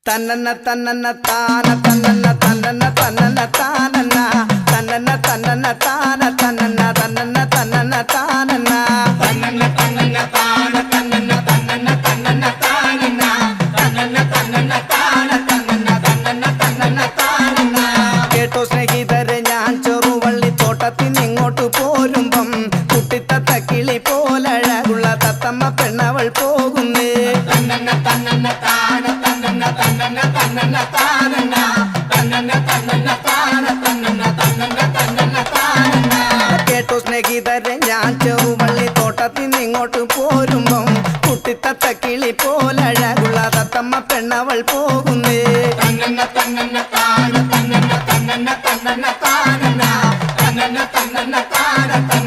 തന്നന്ന തന്നന്ന താന തന്നന്ന തന്നന്ന തന്നന്ന താനന്ന തന്നന്ന തന്നന്ന താന തന്നന്ന തന്നന്ന തന്നന്ന താനന്ന തന്നന്ന തന്നന്ന താന തന്നന്ന തന്നന്ന തന്നന്ന താനന്ന തന്നന്ന തന്നന്ന താന തന്നന്ന തന്നന്ന തന്നന്ന താനന്ന. കേട്ടോ സ്നേഹിതരെ, ഞാൻ ചെറുവള്ളി തോട്ടത്തിന് ഇങ്ങോട്ട് പോരുമ്പം കുട്ടിത്തത്ത കിളി പോലഴകുള്ള തത്തമ്മ പെണ്ണവൾ പോകുന്നേ. തന്നന്ന തന്നന്ന താന തന്നന്ന തന്നന്ന തന്നന്ന താനന്ന തന്നന്ന തന്നന്ന താന തന്നന്ന തന്നന്ന തന്നന്ന താനന്ന. കേട്ടോ സ്നേഹിതരെ, ഞാൻ ചെറുവള്ളി തോട്ടത്തിന് ഇങ്ങോട്ട് പോരുമ്പം കുട്ടിത്തത്ത കിളി പോലഴകുള്ള തത്തമ്മ പെണ്ണവൾ പോകുന്നേ. തന്നന്ന തന്നന്ന താന തന്നന്ന തന്നന്ന തന്നന്ന താനന്ന തന്നന്ന തന്നന്ന താന തന്നന്ന